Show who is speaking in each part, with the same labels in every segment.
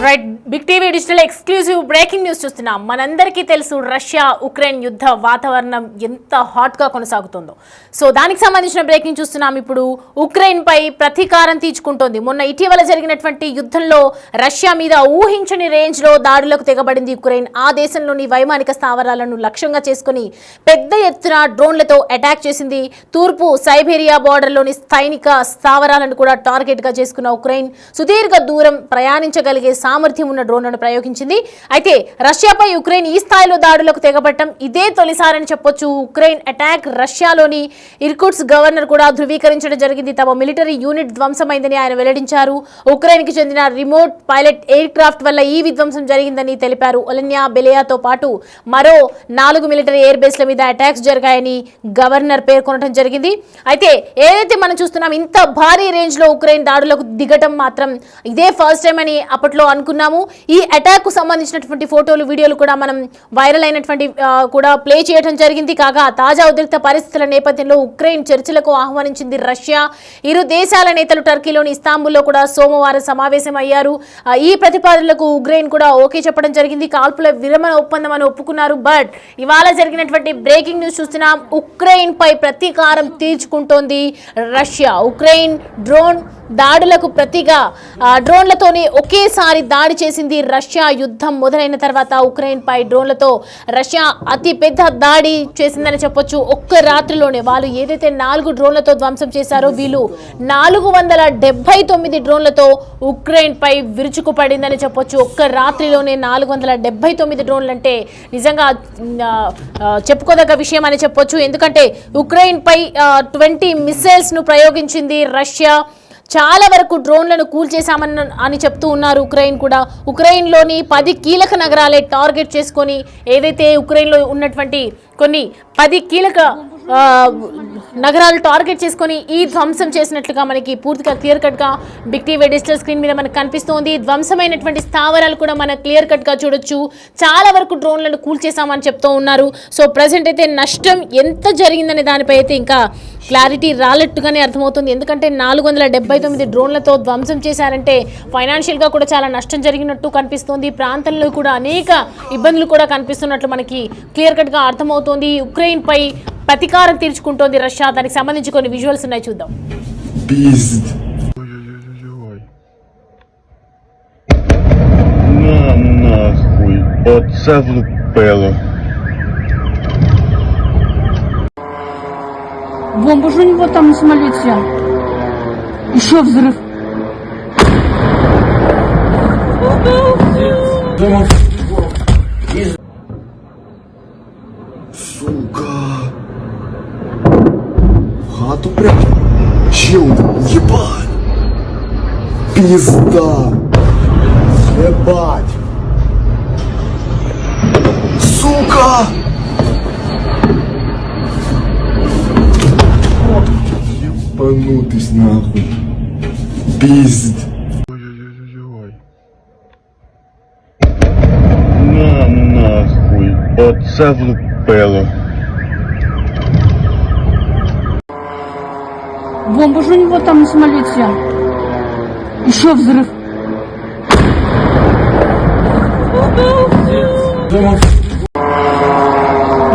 Speaker 1: Right Big TV digital exclusive breaking news చూస్తున్నాం. మనందరికీ తెలుసు రష్యా ఉక్రెయిన్ యుద్ధ వాతావరణం ఎంత హాట్ గా కొనసాగుతుందో. సో దానికి సంబంధించిన బ్రేకింగ్ చూస్తున్నాం. ఇప్పుడు ఉక్రెయిన్ పై ప్రతీకారం తీర్చుకుంటోంది. మొన్న ఇటీవల జరిగినటువంటి యుద్ధంలో రష్యా మీద ఊహించని రేంజ్ లో దాడులకు తెగబడింది ఉక్రెయిన్. ఆ దేశంలోని వైమానిక స్థావరాలను లక్ష్యంగా చేసుకుని పెద్ద ఎత్తున డ్రోన్లతో అటాక్ చేసింది. తూర్పు సైబీరియా బోర్డర్లోని సైనిక స్థావరాలను కూడా టార్గెట్ గా చేసుకున్న ఉక్రెయిన్ సుదీర్ఘ దూరం ప్రయాణించగలిగే సామర్థ్యం ఉన్న డ్రోన్లను ప్రయోగించింది. అయితే రష్యాపై ఉక్రెయిన్ ఈ స్థాయిలో దాడులకు తెగబట్టడం ఇదే తొలిసారని చెప్పొచ్చు. ఉక్రెయిన్ అటాక్ రష్యాలోని ఇర్కుట్స్క్ గవర్నర్ కూడా ధృవీకరించడం జరిగింది. తమ మిలిటరీ యూనిట్ ధ్వంసమైందని ఆయన వెల్లడించారు. ఉక్రెయిన్ కి చెందిన రిమోట్ పైలట్ ఎయిర్ క్రాఫ్ట్ వల్ల ఈ విధ్వంసం జరిగిందని తెలిపారు. ఒలెన్యా బెలియాతో పాటు మరో 4 మిలిటరీ ఎయిర్ బేస్ల మీద అటాక్స్ జరిగాయని గవర్నర్ పేర్కొనడం జరిగింది. అయితే ఏదైతే మనం చూస్తున్నాం, ఇంత భారీ రేంజ్ లో ఉక్రెయిన్ దాడులకు దిగటం మాత్రం ఇదే ఫస్ట్ టైం అని అప్పట్లో అనుకున్నాము. ఈ అటాక్ కు సంబంధించినటువంటి ఫోటోలు, వీడియోలు కూడా మనం వైరల్ అయినటువంటి కూడా ప్లే చేయడం జరిగింది. కాగా తాజా ఉద్రిక్త పరిస్థితుల నేపథ్యంలో ఉక్రెయిన్ చర్చలకు ఆహ్వానించింది రష్యా. ఇరు దేశాల నేతలు టర్కీలోని ఇస్తాంబుల్లో కూడా సోమవారం సమావేశం అయ్యారు. ఈ ప్రతిపాదనలకు ఉక్రెయిన్ కూడా ఓకే చెప్పడం జరిగింది. కాల్పుల విరమణ ఒప్పందం అని ఒప్పుకున్నారు. బట్ ఇవాళ జరిగినటువంటి బ్రేకింగ్ న్యూస్ చూస్తున్నాం. ఉక్రెయిన్ పై ప్రతీకారం తీర్చుకుంటోంది రష్యా. ఉక్రెయిన్ డ్రోన్ దాడులకు ప్రతిగా డ్రోన్లతోనే ఒకేసారి దాడి చేసింది రష్యా. యుద్ధం మొదలైన తర్వాత ఉక్రెయిన్ పై డ్రోన్లతో రష్యా అతి పెద్ద దాడి చేసిందని చెప్పొచ్చు. ఒక్క రాత్రిలోనే వాళ్ళు ఏదైతే 4 డ్రోన్లతో ధ్వంసం చేశారో, వీళ్ళు 479 డ్రోన్లతో ఉక్రెయిన్ పై విరుచుకుపడిందని చెప్పొచ్చు. ఒక్క రాత్రిలోనే 479 డ్రోన్లు అంటే నిజంగా చెప్పుకోదగ్గ విషయం అని చెప్పొచ్చు. ఎందుకంటే ఉక్రెయిన్ పై 20 మిసైల్స్ ను ప్రయోగించింది రష్యా. చాలా వరకు డ్రోన్లను కూల్చేశామని చెప్తూ ఉన్నారు ఉక్రెయిన్ కూడా. ఉక్రెయిన్లోని 10 కీలక నగరాలే టార్గెట్ చేసుకొని, ఏదైతే ఉక్రెయిన్లో ఉన్నటువంటి కొన్ని 10 కీలక నగరాలు టార్గెట్ చేసుకొని ఈ ధ్వంసం చేసినట్లుగా మనకి పూర్తిగా క్లియర్ కట్గా బిగ్ టీవీ డిజిటల్ స్క్రీన్ మీద మనకు కనిపిస్తోంది. ధ్వంసమైనటువంటి స్థావరాలు కూడా మనం క్లియర్ కట్గా చూడొచ్చు. చాలా వరకు డ్రోన్లను కూల్చేశామని చెప్తూ ఉన్నారు. సో ప్రజెంట్ అయితే నష్టం ఎంత జరిగిందనే దానిపై అయితే ఇంకా క్లారిటీ రాలట్టుగానే అర్థమవుతుంది. ఎందుకంటే 479 డ్రోన్లతో ధ్వంసం చేశారంటే ఫైనాన్షియల్గా కూడా చాలా నష్టం జరిగినట్టు కనిపిస్తోంది. ప్రాంతంలో కూడా అనేక ఇబ్బందులు కూడా కనిపిస్తున్నట్లు మనకి క్లియర్ కట్గా అర్థమవుతోంది. ఉక్రెయిన్ పై ప్రతీకారం తీర్చుకుంటోంది రష్యా. దానికి సంబంధించి కొన్ని విజువల్స్ ఉన్నాయి, చూద్దాం.
Speaker 2: Бомба же у него там на самолете. Еще взрыв.
Speaker 3: Сука. В хату прям. Чел, ебать. Пизда. Ебать. Сука. Ебанутый нахуй. Пизд. Ой-ой-ой-ой. На нахуй. Оце влупило.
Speaker 2: Бомба же у него там на самолете. Еще взрыв.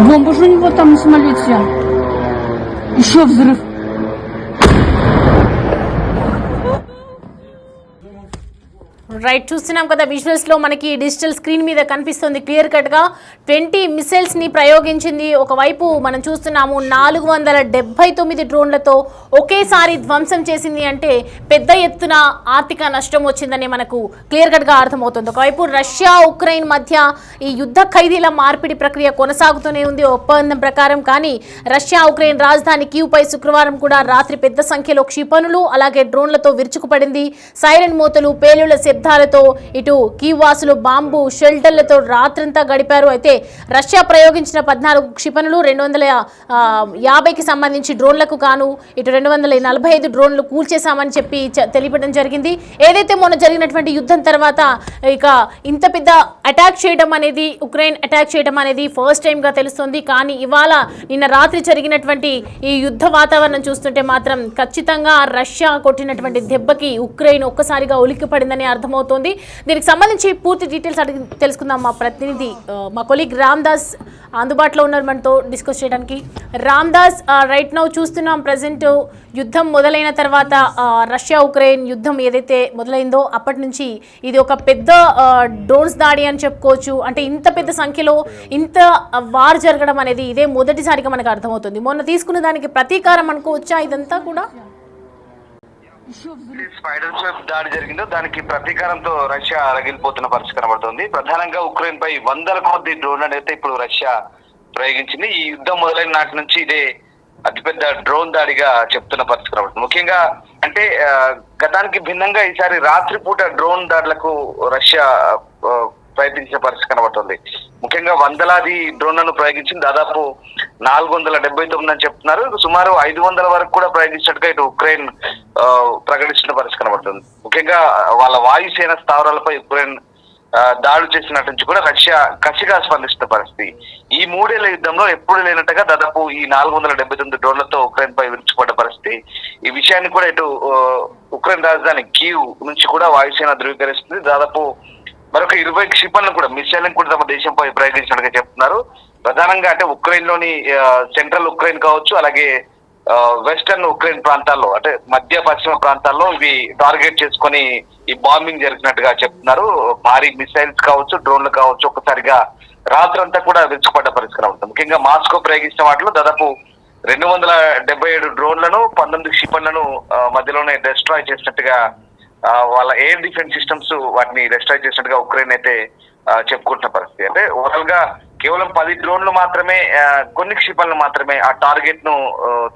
Speaker 2: Бомба же у него там на самолете. Еще взрыв.
Speaker 1: రైట్, చూస్తున్నాం కదా విజువల్స్ లో మనకి డిజిటల్ స్క్రీన్ మీద కనిపిస్తుంది క్లియర్ కట్ గా. 20 మిసైల్స్ ని ప్రయోగించింది. ఒకవైపు మనం చూస్తున్నాము 479 డ్రోన్లతో ఒకేసారి ధ్వంసం చేసింది అంటే పెద్ద ఎత్తున ఆర్థిక నష్టం వచ్చిందని మనకు క్లియర్ కట్ గా అర్థమవుతుంది. ఒకవైపు రష్యా ఉక్రెయిన్ మధ్య ఈ యుద్ధ ఖైదీల మార్పిడి ప్రక్రియ కొనసాగుతూనే ఉంది ఒప్పందం ప్రకారం. కానీ రష్యా ఉక్రెయిన్ రాజధాని కీవ్ పై శుక్రవారం కూడా రాత్రి పెద్ద సంఖ్యలో క్షిపణులు అలాగే డ్రోన్లతో విరుచుకుపడింది. సైరన్ మూతలు, పేలుళ్ల శబ్దాలతో ఇటు కీవ్ వాసులు బాంబు షెల్టర్లతో రాత్రంతా గడిపారు. అయితే రష్యా ప్రయోగించిన 14 క్షిపణులు, 250కి సంబంధించి డ్రోన్లకు గాను ఇటు 245 డ్రోన్లు కూల్చేశామని చెప్పి తెలియడం జరిగింది. ఏదైతే మొన్న జరిగినటువంటి యుద్ధం తర్వాత ఇక ఇంత పెద్ద అటాక్ చేయడం అనేది, ఉక్రెయిన్ అటాక్ చేయడం అనేది ఫస్ట్ టైంగా తెలుస్తుంది. కానీ ఇవాళ నిన్న రాత్రి జరిగినటువంటి ఈ యుద్ధ వాతావరణం చూస్తుంటే మాత్రం ఖచ్చితంగా రష్యా కొట్టినటువంటి దెబ్బకి ఉక్రెయిన్ ఒక్కసారిగా ఉలిక్కిపడిందని అర్థమవుతుంది. అర్థమవుతోంది. దీనికి సంబంధించి పూర్తి డీటెయిల్స్ అడిగి తెలుసుకుందాం. మా ప్రతినిధి మా కొలీగ్ రామ్ దాస్ అందుబాటులో ఉన్నారు మనతో డిస్కస్ చేయడానికి. రామ్ దాస్, రైట్ నౌ చూస్తున్నాం ప్రజెంట్ యుద్ధం మొదలైన తర్వాత రష్యా ఉక్రెయిన్ యుద్ధం ఏదైతే మొదలైందో అప్పటి నుంచి ఇది ఒక పెద్ద డ్రోన్స్ దాడి అని చెప్పుకోవచ్చు. అంటే ఇంత పెద్ద సంఖ్యలో ఇంత వార్ జరగడం అనేది ఇదే మొదటిసారిగా మనకు అర్థమవుతుంది. మొన్న తీసుకున్న దానికి ప్రతీకారం అనుకోవచ్చా ఇదంతా కూడా?
Speaker 4: స్పైడర్ వెబ్ దాడి జరిగిందో దానికి ప్రతీకారంతో రష్యా రగిలిపోతున్న పరిస్థితి కనబడుతుంది. ప్రధానంగా ఉక్రెయిన్ పై వందల కొద్ది డ్రోన్ అయితే ఇప్పుడు రష్యా ప్రయోగించింది. ఈ యుద్ధం మొదలైన నాటి నుంచి ఇదే అతిపెద్ద డ్రోన్ దాడిగా చెప్తున్న పరిస్థితి కనబడుతుంది. ముఖ్యంగా అంటే గతానికి భిన్నంగా ఈసారి రాత్రిపూట డ్రోన్ దాడులకు రష్యా ప్రయత్నించిన పరిస్థితి కనబడుతుంది. ముఖ్యంగా వందలాది డ్రోన్లను ప్రయోగించింది. దాదాపు 479 అని చెప్తున్నారు. సుమారు 500 వరకు కూడా ప్రయోగించినట్టుగా ఇటు ఉక్రెయిన్ ప్రకటిస్తున్న పరిస్థితి కనబడుతుంది. ముఖ్యంగా వాళ్ళ వాయుసేన స్థావరాలపై ఉక్రెయిన్ దాడులు చేసినట్టు నుంచి కూడా రష్యా కసిగా స్పందిస్తున్న పరిస్థితి. ఈ 3 ఏళ్ల యుద్ధంలో ఎప్పుడు లేనట్టుగా దాదాపు ఈ 479 డ్రోన్లతో ఉక్రెయిన్ పై విరుచుకుపడ్డ పరిస్థితి. ఈ విషయాన్ని కూడా ఇటు ఉక్రెయిన్ రాజధాని కీవ్ నుంచి కూడా వాయుసేన ధృవీకరిస్తుంది. దాదాపు మరొక 20 క్షిపణులను కూడా మిసైల్ని కూడా తమ దేశంపై ప్రయోగించినట్టుగా చెప్తున్నారు. ప్రధానంగా అంటే ఉక్రెయిన్ లోని సెంట్రల్ ఉక్రెయిన్ కావచ్చు, అలాగే వెస్టర్న్ ఉక్రెయిన్ ప్రాంతాల్లో అంటే మధ్య పశ్చిమ ప్రాంతాల్లో ఇవి టార్గెట్ చేసుకొని ఈ బాంబింగ్ జరిగినట్టుగా చెప్తున్నారు. భారీ మిసైల్స్ కావచ్చు, డ్రోన్లు కావచ్చు, ఒక్కసారిగా రాత్రంతా కూడా విరుచుకుపడ్డ పరిస్థితి కనబడుతుంది. ముఖ్యంగా మాస్కో ప్రయోగించిన వాటిలో దాదాపు 277 డ్రోన్లను 19 క్షిపణులను మధ్యలోనే డిస్ట్రాయ్ చేసినట్టుగా వాళ్ళ ఎయిర్ డిఫెన్స్ సిస్టమ్స్ వాటిని డిస్ట్రాయ్ చేసినట్టుగా ఉక్రెయిన్ అయితే చెప్పుకుంటున్న పరిస్థితి. అంటే ఓవరాల్ గా కేవలం 10 డ్రోన్లు మాత్రమే, కొన్ని క్షిపణులు మాత్రమే ఆ టార్గెట్ ను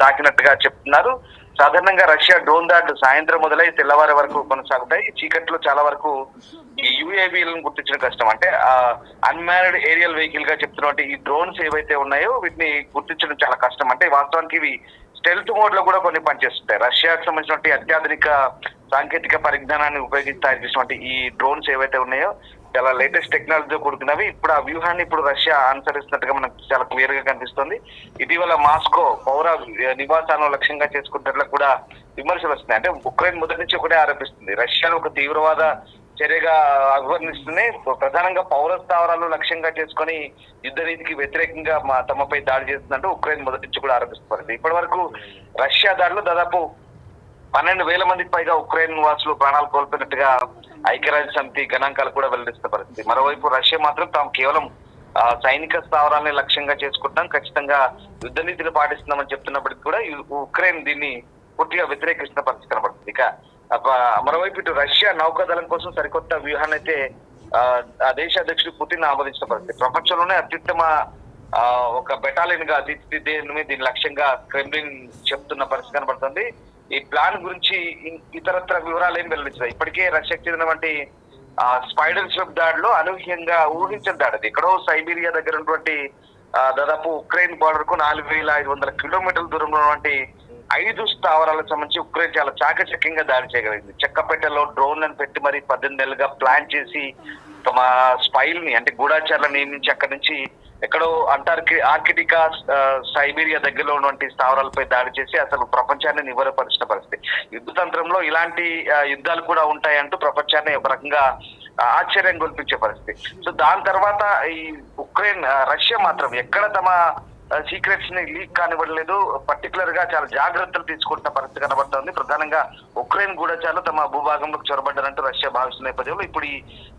Speaker 4: తాకినట్టుగా చెప్తున్నారు. సాధారణంగా రష్యా డ్రోన్ దాడులు సాయంత్రం మొదలై తెల్లవారి వరకు కొనసాగుతాయి. చీకట్లో చాలా వరకు ఈ యుఏవీలను గుర్తించడం కష్టం. అంటే అన్మాన్డ్ ఏరియల్ వెహికల్ గా చెప్తున్నటువంటి ఈ డ్రోన్స్ ఏవైతే ఉన్నాయో వీటిని గుర్తించడం చాలా కష్టం. అంటే వాస్తవానికి ఇవి స్టెల్త్ మోడ్ లో కూడా కొన్ని పనిచేస్తుంటాయి. రష్యాకు సంబంధించినటువంటి అత్యాధునిక సాంకేతిక పరిజ్ఞానాన్ని ఉపయోగించి తయారు చేసినటువంటి ఈ డ్రోన్స్ ఏవైతే ఉన్నాయో చాలా లేటెస్ట్ టెక్నాలజీతో కూడుకున్నవి. ఇప్పుడు ఆ వ్యూహాన్ని ఇప్పుడు రష్యా అనుసరిస్తున్నట్టుగా మనకు చాలా క్లియర్ గా కనిపిస్తుంది. ఇటీవల మాస్కో పౌర నివాసాలను లక్ష్యంగా చేసుకుంటున్నట్లు కూడా విమర్శలు వస్తున్నాయి. అంటే ఉక్రెయిన్ మొదటి నుంచి ఒకటే ఆరోపిస్తుంది, రష్యాను ఒక తీవ్రవాద చర్యగా అభివర్ణిస్తుంది. ప్రధానంగా పౌర స్థావరాలు లక్ష్యంగా చేసుకొని యుద్ధ నీతికి వ్యతిరేకంగా తమపై దాడి చేస్తుందంటూ ఉక్రెయిన్ మొదటి నుంచి కూడా ఆరోపిస్తుంది. ఇప్పటి వరకు రష్యా దాడిలో దాదాపు 12,000 మందికి పైగా ఉక్రెయిన్ నివాసులు ప్రాణాలు కోల్పోయినట్టుగా ఐక్యరాజ్య సమితి గణాంకాలు కూడా వెల్లడిస్తున్న పరిస్థితి. మరోవైపు రష్యా మాత్రం తాము కేవలం సైనిక స్థావరాలని లక్ష్యంగా చేసుకుంటాం, ఖచ్చితంగా యుద్ధ నీతిని పాటిస్తున్నామని చెప్తున్నప్పటికీ కూడా ఉక్రెయిన్ దీన్ని పూర్తిగా వ్యతిరేకిస్తున్న పరిస్థితి కనబడుతుంది. ఇక మరోవైపు ఇటు రష్యా నౌకాదళం కోసం సరికొత్త వ్యూహాన్ని అయితే ఆ దేశ అధ్యక్షుడు పుతిన్ ఆమోదించిన పరిస్థితి. ప్రపంచంలోనే అత్యుత్తమ ఒక బెటాలియన్ గా తీర్చిదిద్దేందుకు దీని లక్ష్యంగా క్రెమ్లిన్ చెప్తున్న పరిస్థితి కనబడుతుంది. ఈ ప్లాన్ గురించి ఇతరత్ర వివరాలు ఏం వెల్లడించారు. ఇప్పటికే రష్యాకు చెందినటువంటి స్పైడర్ వెబ్ దాడిలో అనూహ్యంగా ఊహించిన దాడి. ఎక్కడో సైబీరియా దగ్గర ఉన్నటువంటి దాదాపు ఉక్రెయిన్ బార్డర్ కు 4,500 కిలోమీటర్ల దూరంలో ఉన్నటువంటి 5 స్థావరాలకు సంబంధించి ఉక్రెయిన్ చాలా చాకచక్యంగా దాడి చేయగలిగింది. చెక్కపెట్టెలో డ్రోన్లను పెట్టి మరి 18 నెలలుగా ప్లాన్ చేసి తమ స్పైల్ని అంటే గూఢాచారులను నియమించి అక్కడి నుంచి ఎక్కడో ఆర్కిటికా సైబీరియా దగ్గరలో ఉన్నటువంటి స్థావరాలపై దాడి చేసి అసలు ప్రపంచాన్ని నివరపరిచిన పరిస్థితి. యుద్ధ తంత్రంలో ఇలాంటి యుద్ధాలు కూడా ఉంటాయంటూ ప్రపంచాన్ని ఒక రకంగా ఆశ్చర్యం గొల్పించే పరిస్థితి. సో దాని తర్వాత ఈ ఉక్రెయిన్ రష్యా మాత్రం ఎక్కడ తమ సీక్రెట్స్ ని లీక్ కానివ్వలేదు. పర్టికులర్ గా చాలా జాగ్రత్తలు తీసుకుంటున్న పరిస్థితి కనబడుతోంది. ప్రధానంగా ఉక్రెయిన్ గూఢచారులు తమ భూభాగంలోకి చొరబడ్డారంటూ రష్యా భావిస్తున్న నేపథ్యంలో ఇప్పుడు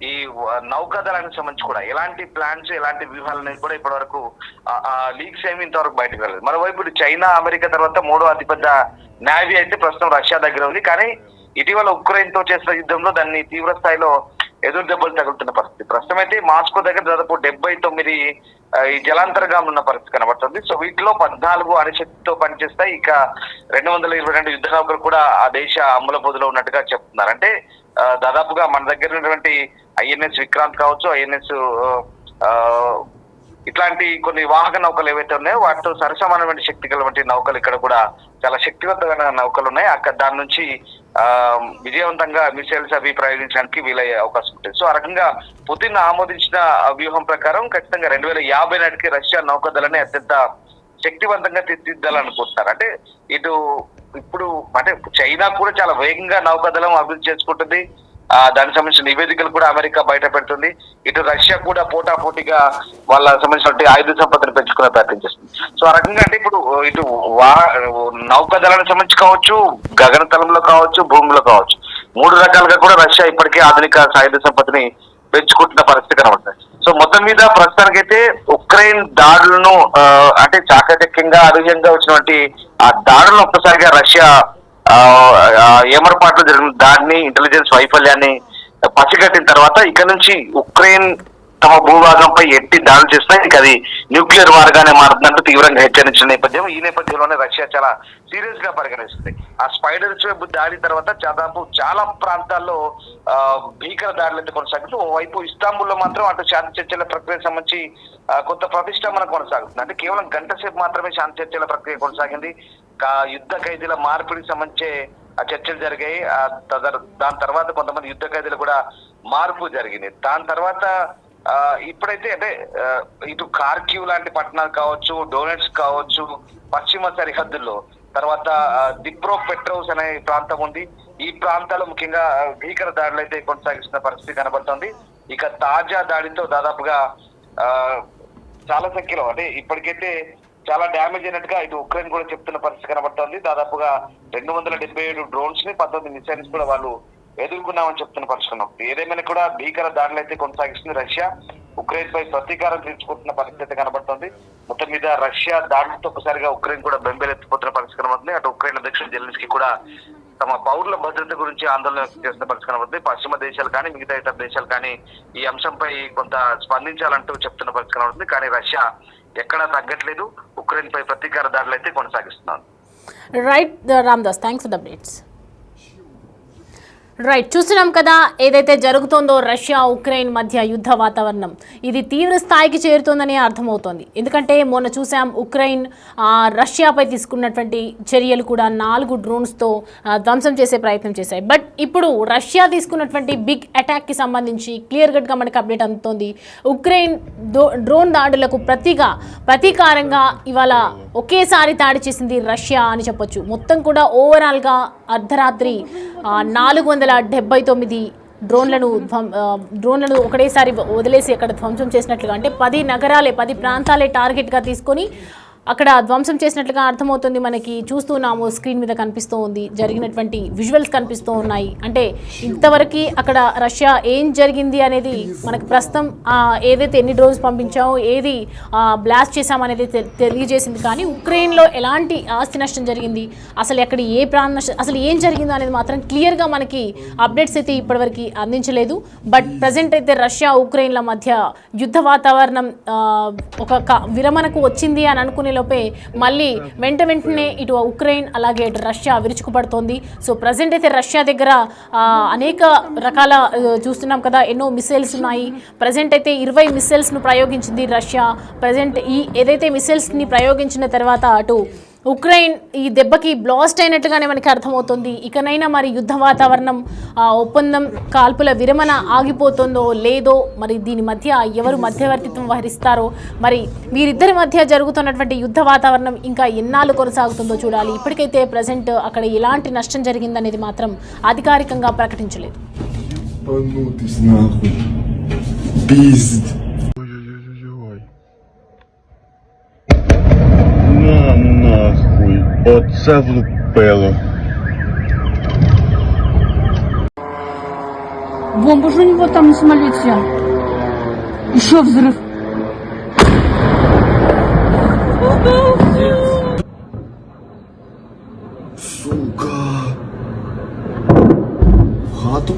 Speaker 4: ఈ నౌకాదళానికి సంబంధించి కూడా ఎలాంటి ప్లాన్స్, ఎలాంటి వ్యూహాలనేది కూడా ఇప్పటి వరకు లీక్స్ ఏమి ఇంతవరకు బయటకు రాలేదు. మరోవైపు చైనా, అమెరికా తర్వాత 3వ అతిపెద్ద నేవీ అయితే ప్రస్తుతం రష్యా దగ్గర ఉంది. కానీ ఇటీవల ఉక్రెయిన్ తో చేసిన యుద్ధంలో దాన్ని తీవ్ర స్థాయిలో ఎదురు దెబ్బలు తగులుతున్న పరిస్థితి. ప్రస్తుతం అయితే మాస్కో దగ్గర దాదాపు 79 ఈ జలాంతర్గాములు ఉన్న పరిస్థితి కనబడుతుంది. సో వీటిలో 14 అణుశక్తితో పనిచేస్తాయి. ఇక 222 యుద్ధ నౌకలు కూడా ఆ దేశ అమ్ముల పొదిలో ఉన్నట్టుగా చెప్తున్నారు. అంటే దాదాపుగా మన దగ్గర ఉన్నటువంటి ఐఎన్ఎస్ విక్రాంత్ కావచ్చు, ఐఎన్ఎస్ ఇట్లాంటి కొన్ని వాహక నౌకలు ఏవైతే ఉన్నాయో వాటితో సరసమానమైన శక్తి కలిగిన నౌకలు ఇక్కడ కూడా చాలా శక్తివంతమైన నౌకలు ఉన్నాయి. అక్కడ దాని నుంచి విజయవంతంగా మిసైల్స్ అవి ప్రయోగించడానికి వీలయ్యే అవకాశం ఉంటుంది. సో ఆ రకంగా పుతిన్ ఆమోదించిన వ్యూహం ప్రకారం ఖచ్చితంగా 2050 నాటికి రష్యా నౌకాదళాన్ని అత్యంత శక్తివంతంగా తీర్చిదిద్దాలనుకుంటున్నారు. అంటే ఇప్పుడు అంటే చైనా కూడా చాలా వేగంగా నౌకాదళం అభివృద్ధి చేసుకుంటుంది. దానికి సంబంధించిన నివేదికలు కూడా అమెరికా బయట పెడుతుంది. ఇటు రష్యా కూడా పోటాపోటీగా వాళ్ళ సంబంధించిన ఆయుధ సంపదను పెంచుకునే ప్రయత్నం చేస్తుంది. సో ఆ రకంగా అంటే ఇప్పుడు ఇటు నౌకాదళానికి సంబంధించి కావచ్చు, గగనతలంలో కావచ్చు, భూమిలో కావచ్చు, 3 రకాలుగా కూడా రష్యా ఇప్పటికే ఆధునిక ఆయుధ సంపదని పెంచుకుంటున్న పరిస్థితి కనబడుతుంది. సో మొత్తం మీద ప్రస్తుతానికైతే ఉక్రెయిన్ దాడులను అంటే చాకచక్యంగా అనూహ్యంగా వచ్చినటువంటి ఆ దాడులను ఒక్కసారిగా రష్యా ఏమరపాట్లు జరిగిన దాడిని, ఇంటెలిజెన్స్ వైఫల్యాన్ని పసిగట్టిన తర్వాత ఇక నుంచి ఉక్రెయిన్ తమ భూభాగంపై ఎట్టి దాడులు చేస్తే ఇక అది న్యూక్లియర్ వార్గానే మారుతున్నట్టు తీవ్రంగా హెచ్చరించిన నేపథ్యం. ఈ నేపథ్యంలోనే రష్యా చాలా సీరియస్ గా పరిగణిస్తుంది. ఆ స్పైడర్స్ వెబ్ దాడి తర్వాత దాదాపు చాలా ప్రాంతాల్లో భీకర దాడులు అయితే కొనసాగుతూ, ఓవైపు ఇస్తాంబుల్లో మాత్రం అటు శాంతి చర్చల ప్రక్రియకు సంబంధించి కొంత ప్రతిష్టంభన కొనసాగుతుంది. అంటే కేవలం గంట సేపు మాత్రమే శాంతి చర్చల ప్రక్రియ కొనసాగింది. యుద్ధ ఖైదీల మార్పిడికి సంబంధించి ఆ చర్చలు జరిగాయి. దాని తర్వాత కొంతమంది యుద్ధ ఖైదీలు కూడా మార్పు జరిగింది. దాని తర్వాత ఇప్పుడైతే అంటే ఇటు కార్క్యూ లాంటి పట్టణాలు కావచ్చు, డోనెట్స్ కావచ్చు, పశ్చిమ సరిహద్దుల్లో, తర్వాత దిప్రో పెట్రోస్ అనే ప్రాంతం ఉంది. ఈ ప్రాంతాల్లో ముఖ్యంగా భీకర దాడులు అయితే కొనసాగిస్తున్న పరిస్థితి కనబడుతుంది. ఇక తాజా దాడితో దాదాపుగా చాలా సంఖ్యలో అంటే ఇప్పటికైతే చాలా డ్యామేజ్ అయినట్టుగా ఇటు ఉక్రెయిన్ కూడా చెప్తున్న పరిస్థితి కనబడుతోంది. దాదాపుగా 277 డ్రోన్స్ ని, 19 మిసైల్స్ కూడా వాళ్ళు ఎదుర్కొన్నామని చెప్తున్న పరిస్థితి. ఏదేమైనా కూడా భీకర దాడులు అయితే కొనసాగిస్తుంది రష్యా. ఉక్రెయిన్ పై ప్రతీకారం తీర్చుకుంటున్న పరిస్థితి కనబడుతుంది. మొత్తం మీద రష్యా దాడులతో ఒకసారిగా ఉక్రెయిన్ కూడా బెంబేలెత్తిపోతున్న పరిస్థితి కనబడుతుంది. అటు ఉక్రెయిన్ అధ్యక్షుడు జెలెన్స్కీ కూడా తమ పౌరుల భద్రత గురించి ఆందోళన వ్యక్తం చేస్తున్న పరిస్థితి కనబడుతుంది. పశ్చిమ దేశాలు కానీ మిగతా ఇతర దేశాలు కానీ ఈ అంశంపై కొంత స్పందించాలంటూ చెప్తున్న పరిస్థితి కనబడుతుంది. కానీ రష్యా ఎక్కడా తగ్గట్లేదు. ఉక్రెయిన్ పై ప్రతీకార దాడులు అయితే కొనసాగిస్తున్నారు.
Speaker 1: Right Ramdas, thanks for the updates. Right, చూస్తున్నాం కదా ఏదైతే జరుగుతుందో రష్యా ఉక్రెయిన్ మధ్య యుద్ధ వాతావరణం ఇది తీవ్ర స్థాయికి చేరుతోందని అర్థమవుతోంది. ఎందుకంటే మొన్న చూసాం ఉక్రెయిన్ రష్యాపై తీసుకున్నటువంటి చర్యలు కూడా 4 డ్రోన్స్తో ధ్వంసం చేసే ప్రయత్నం చేశాయి. బట్ ఇప్పుడు రష్యా తీసుకున్నటువంటి బిగ్ అటాక్కి సంబంధించి క్లియర్ కట్గా మనకు అప్డేట్ అందుతోంది. ఉక్రెయిన్ డ్రోన్ దాడులకు ప్రతీకారంగా ఇవాళ ఒకేసారి దాడి చేసింది రష్యా అని చెప్పొచ్చు. మొత్తం కూడా ఓవరాల్గా అర్ధరాత్రి 479 డ్రోన్లను ఒకటేసారి వదిలేసి అక్కడ ధ్వంసం చేసినట్లుగా, అంటే 10 ప్రాంతాలే టార్గెట్గా తీసుకొని అక్కడ ధ్వంసం చేసినట్లుగా అర్థమవుతుంది. మనకి చూస్తున్నాము, స్క్రీన్ మీద కనిపిస్తూ ఉంది, జరిగినటువంటి విజువల్స్ కనిపిస్తూ ఉన్నాయి. అంటే ఇంతవరకు అక్కడ రష్యా ఏం జరిగింది అనేది మనకు ప్రస్తుతం ఏదైతే ఎన్ని డ్రోన్స్ పంపించామో, ఏది బ్లాస్ట్ చేశామనేది తెలియజేసింది. కానీ ఉక్రెయిన్లో ఎలాంటి ఆస్తి నష్టం జరిగింది, అసలు ఎక్కడ ఏ ప్రాణ నష్టం, అసలు ఏం జరిగిందో అనేది మాత్రం క్లియర్గా మనకి అప్డేట్స్ అయితే ఇప్పటివరకు అందించలేదు. బట్ ప్రజెంట్ అయితే రష్యా ఉక్రెయిన్ల మధ్య యుద్ధ వాతావరణం ఒక విరమణకు వచ్చింది అని అనుకునే లోపే మళ్ళీ వెంటనే ఇటు ఉక్రెయిన్ అలాగే ఇటు రష్యా విరుచుకుపడుతోంది. సో ప్రజెంట్ అయితే రష్యా దగ్గర అనేక రకాల చూస్తున్నాం కదా, ఎన్నో మిసైల్స్ ఉన్నాయి. ప్రజెంట్ అయితే 20 మిసైల్స్ను ప్రయోగించింది రష్యా. ప్రజెంట్ ఈ ఏదైతే మిసైల్స్ని ప్రయోగించిన తర్వాత అటు ఉక్రెయిన్ ఈ దెబ్బకి బ్లాస్ట్ అయినట్టుగానే మనకి అర్థమవుతుంది. ఇకనైనా మరి యుద్ధ వాతావరణం ఒప్పందం కాల్పుల విరమణ ఆగిపోతుందో లేదో, మరి దీని మధ్య ఎవరు మధ్యవర్తిత్వం వహిస్తారో, మరి వీరిద్దరి మధ్య జరుగుతున్నటువంటి యుద్ధ వాతావరణం ఇంకా ఎన్నాళ్ళు కొనసాగుతుందో చూడాలి. ఇప్పటికైతే ప్రజెంట్ అక్కడ ఎలాంటి నష్టం జరిగిందనేది మాత్రం అధికారికంగా ప్రకటించలేదు.
Speaker 5: Оце влупило.
Speaker 2: Бомба же у него там на самолете. Еще взрыв.
Speaker 3: Сука! В хату